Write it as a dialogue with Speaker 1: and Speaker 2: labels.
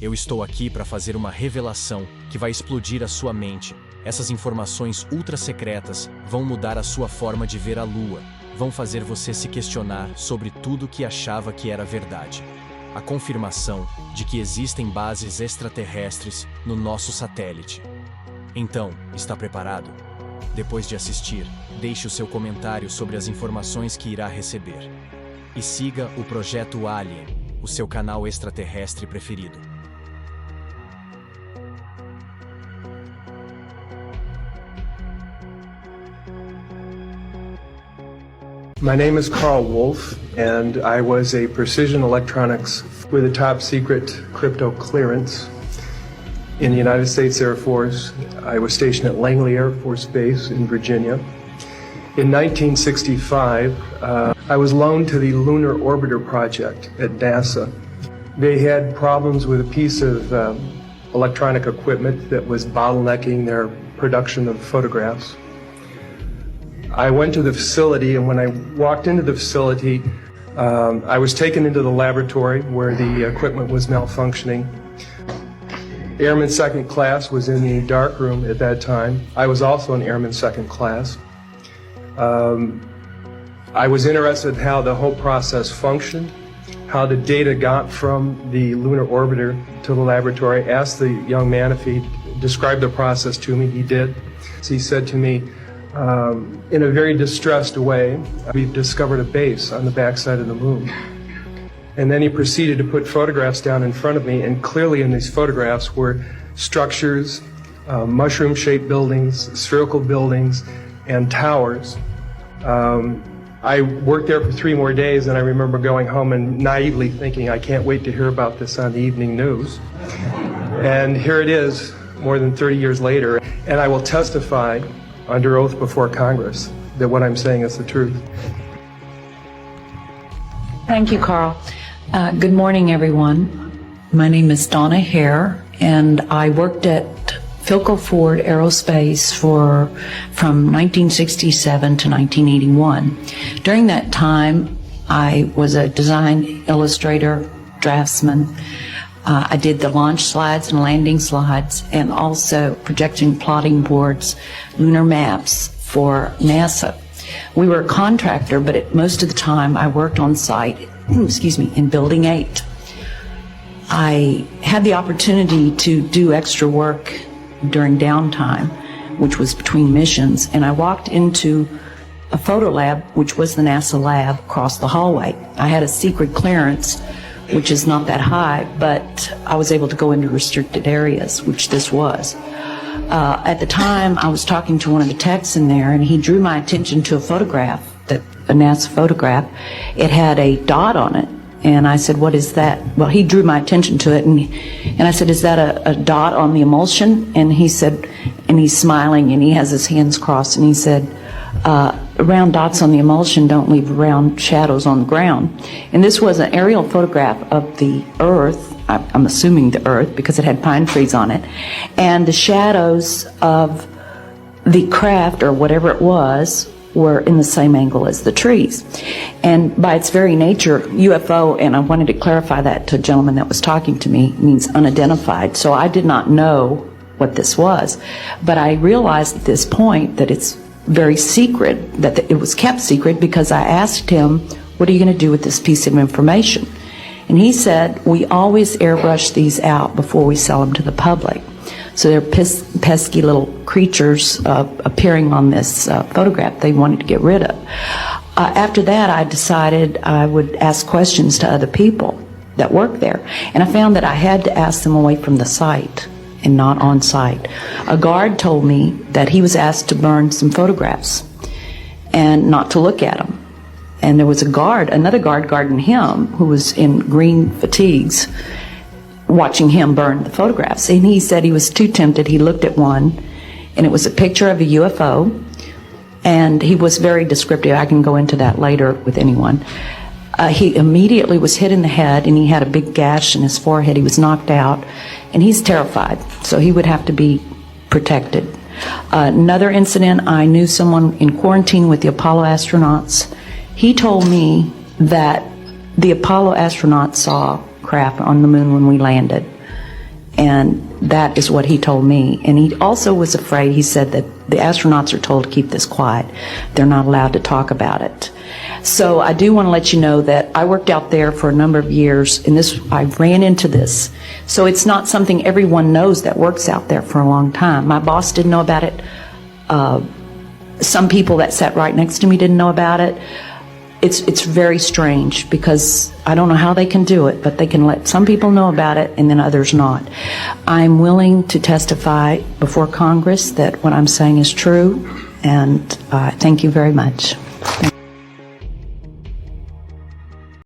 Speaker 1: Eu estou aqui para fazer uma revelação que vai explodir a sua mente. Essas informações ultra secretas vão mudar a sua forma de ver a Lua. Vão fazer você se questionar sobre tudo que achava que era verdade. A confirmação de que existem bases extraterrestres no nosso satélite. Então, está preparado? Depois de assistir, deixe o seu comentário sobre as informações que irá receber. E siga o Projeto Alien, o seu canal extraterrestre preferido.
Speaker 2: My name is Carl Wolf, and I was a precision electronics with a top secret crypto clearance in the United States Air Force. I was stationed at Langley Air Force Base in Virginia. In 1965, I was loaned to the Lunar Orbiter Project at NASA. They had problems with a piece of electronic equipment that was bottlenecking their production of photographs. I went to the facility, and when I walked into the facility, I was taken into the laboratory where the equipment was malfunctioning. Airman Second Class was in the dark room at that time. I was also an Airman Second Class. I was interested in how the whole process functioned, how the data got from the lunar orbiter to the laboratory. I asked the young man if he'd describe the process to me. He did. So he said to me, in a very distressed way, we've discovered a base on the backside of the moon. And then he proceeded to put photographs down in front of me, and clearly in these photographs were structures, mushroom-shaped buildings, spherical buildings, and towers. I worked there for 3 more days, and I remember going home and naively thinking, I can't wait to hear about this on the evening news. And here it is, more than 30 years later, and I will testify under oath before Congress that what I'm saying is the truth.
Speaker 3: Thank you, Carl. Good morning, everyone. My name is Donna Hare, and I worked at Philco Ford Aerospace from 1967 to 1981. During that time, I was a design illustrator, draftsman. I did the launch slides and landing slides, and also projection plotting boards, lunar maps for NASA. We were a contractor, but most of the time I worked on site, in Building 8. I had the opportunity to do extra work during downtime, which was between missions, and I walked into a photo lab, which was the NASA lab, across the hallway. I had a secret clearance, which is not that high, but I was able to go into restricted areas, which this was. At the time, I was talking to one of the techs in there, and he drew my attention to a photograph, a NASA photograph. It had a dot on it, and I said, what is that? Well, he drew my attention to it, and I said, is that a dot on the emulsion? And he said, and he's smiling, and he has his hands crossed, and he said, round dots on the emulsion don't leave round shadows on the ground. And this was an aerial photograph of the Earth, I'm assuming the Earth, because it had pine trees on it, and the shadows of the craft, or whatever it was, were in the same angle as the trees. And by its very nature, UFO, and I wanted to clarify that to a gentleman that was talking to me, means unidentified. So I did not know what this was. But I realized at this point that it's very secret, that it was kept secret, because I asked him, what are you going to do with this piece of information? And he said, we always airbrush these out before we sell them to the public. So they're pesky little creatures appearing on this photograph they wanted to get rid of. After that, I decided I would ask questions to other people that work there. And I found that I had to ask them away from the site and not on site. A guard told me that he was asked to burn some photographs and not to look at them. And there was another guard guarding him, who was in green fatigues, watching him burn the photographs. And he said he was too tempted. He looked at one, and it was a picture of a UFO, and he was very descriptive. I can go into that later with anyone. He immediately was hit in the head, and he had a big gash in his forehead. He was knocked out, and he's terrified, so he would have to be protected. Another incident, I knew someone in quarantine with the Apollo astronauts. He told me that the Apollo astronauts saw craft on the moon when we landed. And that is what he told me. And he also was afraid, he said that the astronauts are told to keep this quiet. They're not allowed to talk about it. So I do want to let you know that I worked out there for a number of years, and I ran into this. So it's not something everyone knows that works out there for a long time. My boss didn't know about it. Some people that sat right next to me didn't know about it. It's very strange because I don't know how they can do it, but they can let some people know about it and then others not. I'm willing to testify before Congress that what I'm saying is true, and thank you very much.